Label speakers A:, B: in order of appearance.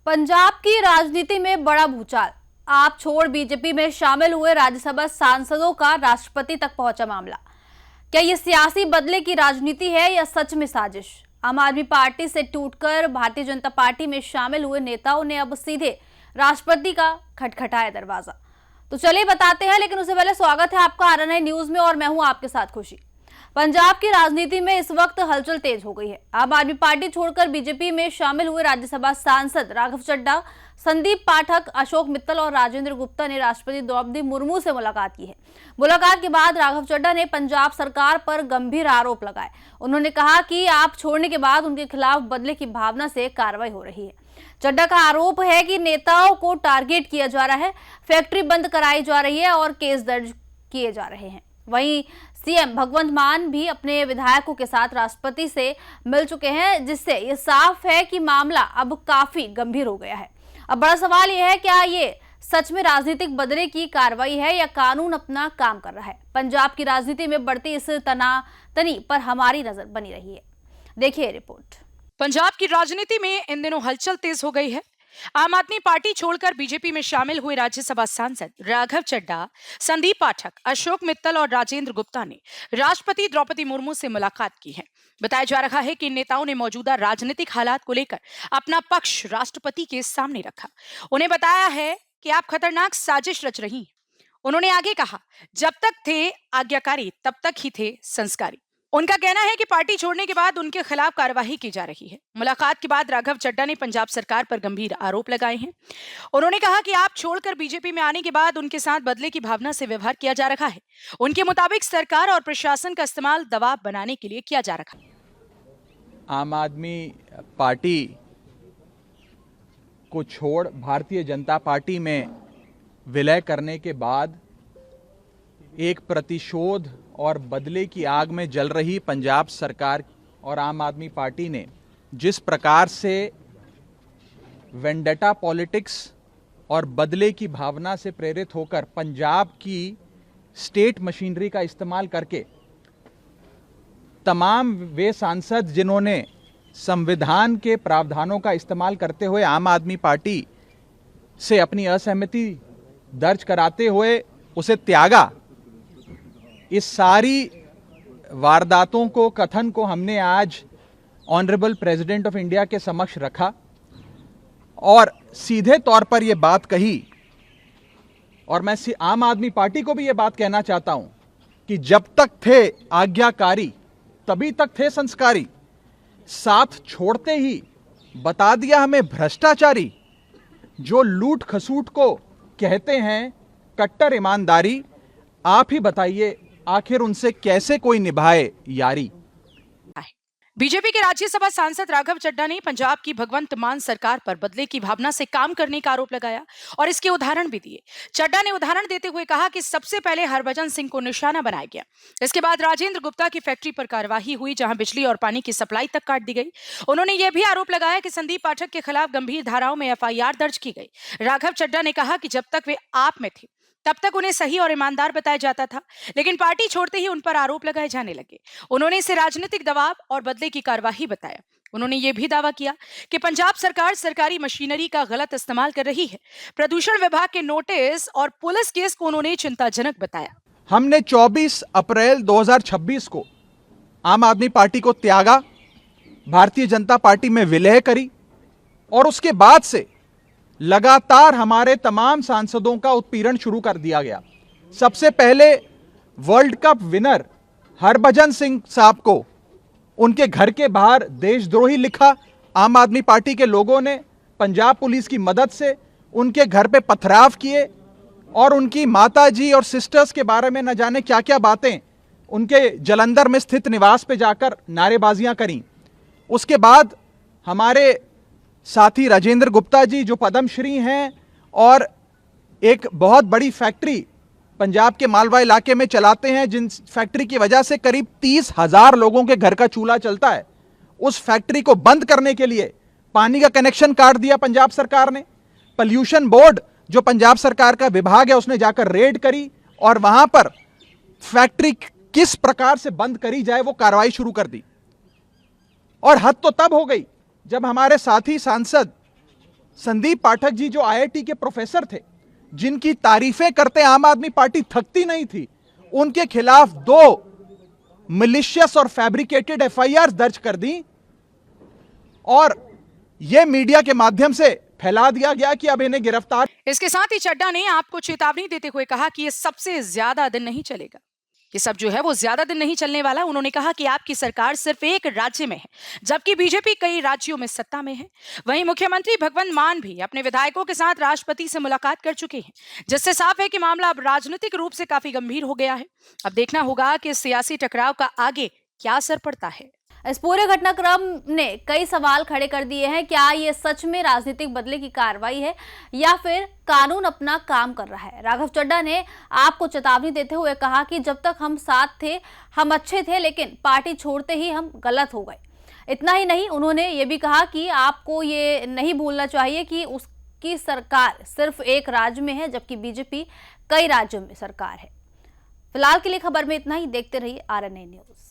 A: पंजाब की राजनीति में बड़ा भूचाल। आप छोड़ बीजेपी में शामिल हुए राज्यसभा सांसदों का राष्ट्रपति तक पहुंचा मामला। क्या ये सियासी बदले की राजनीति है या सच में साजिश? आम आदमी पार्टी से टूटकर भारतीय जनता पार्टी में शामिल हुए नेताओं ने अब सीधे राष्ट्रपति का खटखटाया दरवाजा। तो चलिए बताते हैं, लेकिन उससे पहले स्वागत है आपका RNI न्यूज में और मैं हूं आपके साथ खुशी। पंजाब की राजनीति में इस वक्त हलचल तेज हो गई है। आम आदमी पार्टी छोड़कर बीजेपी में शामिल हुए राज्यसभा सांसद राघव चड्ढा, संदीप पाठक, अशोक मित्तल और राजेंद्र गुप्ता ने राष्ट्रपति द्रौपदी मुर्मू से मुलाकात की है। मुलाकात के बाद राघव चड्ढा ने पंजाब सरकार पर गंभीर आरोप लगाए। उन्होंने कहा कि आप छोड़ने के बाद उनके खिलाफ बदले की भावना से कार्रवाई हो रही है। चड्ढा का आरोप है कि नेताओं को टारगेट किया जा रहा है, फैक्ट्री बंद कराई जा रही है और केस दर्ज किए जा रहे हैं। वहीं सीएम भगवंत मान भी अपने विधायकों के साथ राष्ट्रपति से मिल चुके हैं, जिससे ये साफ है कि मामला अब काफी गंभीर हो गया है। अब बड़ा सवाल यह है, क्या ये सच में राजनीतिक बदले की कार्रवाई है या कानून अपना काम कर रहा है? पंजाब की राजनीति में बढ़ती इस तनातनी पर हमारी नजर बनी रही है। देखिए रिपोर्ट।
B: पंजाब की राजनीति में इन दिनों हलचल तेज हो गई है। आम आदमी पार्टी छोड़कर बीजेपी में शामिल हुए राज्यसभा सांसद राघव चड्ढा, संदीप पाठक, अशोक मित्तल और राजेंद्र गुप्ता ने राष्ट्रपति द्रौपदी मुर्मू से मुलाकात की है। बताया जा रहा है कि इन नेताओं ने मौजूदा राजनीतिक हालात को लेकर अपना पक्ष राष्ट्रपति के सामने रखा। उन्हें बताया है कि आप खतरनाक साजिश रच रही हैं। उन्होंने आगे कहा, जब तक थे आज्ञाकारी तब तक ही थे संस्कारी। उनका कहना है कि पार्टी छोड़ने के बाद उनके खिलाफ कार्यवाही की जा रही है। मुलाकात के बाद राघव चड्ढा ने पंजाब सरकार पर गंभीर आरोप लगाए हैं। उन्होंने कहा कि आप छोड़कर बीजेपी में आने के बाद उनके साथ बदले की भावना से व्यवहार किया जा रहा है। उनके मुताबिक सरकार और प्रशासन का इस्तेमाल दबाव बनाने के लिए किया जा रहा है।
C: आम आदमी पार्टी को छोड़ भारतीय जनता पार्टी में विलय करने के बाद एक प्रतिशोध और बदले की आग में जल रही पंजाब सरकार और आम आदमी पार्टी ने जिस प्रकार से वेंडेटा पॉलिटिक्स और बदले की भावना से प्रेरित होकर पंजाब की स्टेट मशीनरी का इस्तेमाल करके तमाम वे सांसद जिन्होंने संविधान के प्रावधानों का इस्तेमाल करते हुए आम आदमी पार्टी से अपनी असहमति दर्ज कराते हुए उसे त्यागा, इस सारी वारदातों को, कथन को हमने आज ऑनरेबल प्रेसिडेंट ऑफ इंडिया के समक्ष रखा और सीधे तौर पर यह बात कही। और मैं आम आदमी पार्टी को भी यह बात कहना चाहता हूं कि जब तक थे आज्ञाकारी तभी तक थे संस्कारी। साथ छोड़ते ही बता दिया हमें भ्रष्टाचारी। जो लूट खसूट को कहते हैं कट्टर ईमानदारी, आप ही बताइए आखिर उनसे कैसे कोई निभाए यारी।
B: बीजेपी के राज्यसभा सांसद राघव चड्ढा ने पंजाब की भगवंत मान सरकार पर बदले की भावना से काम करने का आरोप लगाया और इसके उदाहरण भी दिए। चड्ढा ने उदाहरण देते हुए कहा कि सबसे पहले हरभजन सिंह को निशाना बनाया गया। इसके बाद राजेंद्र गुप्ता की फैक्ट्री पर कार्यवाही हुई, जहां बिजली और पानी की सप्लाई तक काट दी गई। उन्होंने यह भी आरोप लगाया कि संदीप पाठक के खिलाफ गंभीर धाराओं में FIR दर्ज की गई। राघव चड्ढा ने कहा कि जब तक वे आप में थे तब तक उन्हें सही और ईमानदार बताया जाता था, लेकिन पार्टी छोड़ते ही उन पर आरोप लगाए जाने लगे। उन्होंने इसे राजनीतिक दबाव और बदले की कार्यवाही बताया। उन्होंने ये भी दावा किया कि पंजाब सरकार सरकारी मशीनरी का गलत इस्तेमाल कर रही है। प्रदूषण विभाग के नोटिस और पुलिस केस को उन्होंने चिंताजनक बताया।
C: हमने 24 अप्रैल 2026 को आम आदमी पार्टी को त्यागा, भारतीय जनता पार्टी में विलय करी और उसके बाद से लगातार हमारे तमाम सांसदों का उत्पीड़न शुरू कर दिया गया। सबसे पहले world cup winner Harbhajan Singh साहब को उनके घर के बाहर देशद्रोही लिखा। आम आदमी पार्टी के लोगों ने पंजाब पुलिस की मदद से उनके घर पे पथराव किए और उनकी माताजी और सिस्टर्स के बारे में न जाने क्या क्या बातें उनके जलंधर में स्थित निवास पे जाकर नारेबाजियां करी। उसके बाद हमारे साथी राजेंद्र गुप्ता जी, जो पद्मश्री हैं और एक बहुत बड़ी फैक्ट्री पंजाब के मालवा इलाके में चलाते हैं, जिन फैक्ट्री की वजह से करीब 30,000 लोगों के घर का चूल्हा चलता है, उस फैक्ट्री को बंद करने के लिए पानी का कनेक्शन काट दिया पंजाब सरकार ने। पोल्यूशन बोर्ड, जो पंजाब सरकार का विभाग है, उसने जाकर रेड करी और वहां पर फैक्ट्री किस प्रकार से बंद करी जाए वो कार्रवाई शुरू कर दी। और हद तो तब हो गई जब हमारे साथी सांसद संदीप पाठक जी जो आईआईटी के प्रोफेसर थे, जिनकी तारीफें करते आम आदमी पार्टी थकती नहीं थी, उनके खिलाफ 2 मिलिशियस और फैब्रिकेटेड एफआईआर दर्ज कर दी और यह मीडिया के माध्यम से फैला दिया गया कि अब इन्हें गिरफ्तार।
B: इसके साथ ही चड्ढा ने आपको चेतावनी देते हुए कहा कि ये सबसे ज्यादा दिन नहीं चलेगा। ये सब जो है वो ज्यादा दिन नहीं चलने वाला। उन्होंने कहा कि आपकी सरकार सिर्फ एक राज्य में है, जबकि बीजेपी कई राज्यों में सत्ता में है। वहीं मुख्यमंत्री भगवंत मान भी अपने विधायकों के साथ राष्ट्रपति से मुलाकात कर चुके हैं, जिससे साफ है कि मामला अब राजनीतिक रूप से काफी गंभीर हो गया है। अब देखना होगा कि इस सियासी टकराव का आगे क्या असर पड़ता है।
A: इस पूरे घटनाक्रम ने कई सवाल खड़े कर दिए हैं। क्या ये सच में राजनीतिक बदले की कार्रवाई है या फिर कानून अपना काम कर रहा है? राघव चड्ढा ने आपको चेतावनी देते हुए कहा कि जब तक हम साथ थे हम अच्छे थे, लेकिन पार्टी छोड़ते ही हम गलत हो गए। इतना ही नहीं, उन्होंने ये भी कहा कि आपको ये नहीं भूलना चाहिए कि उसकी सरकार सिर्फ एक राज्य में है, जबकि बीजेपी कई राज्यों में सरकार है। फिलहाल के लिए खबर में इतना ही। देखते रहिए RNA न्यूज।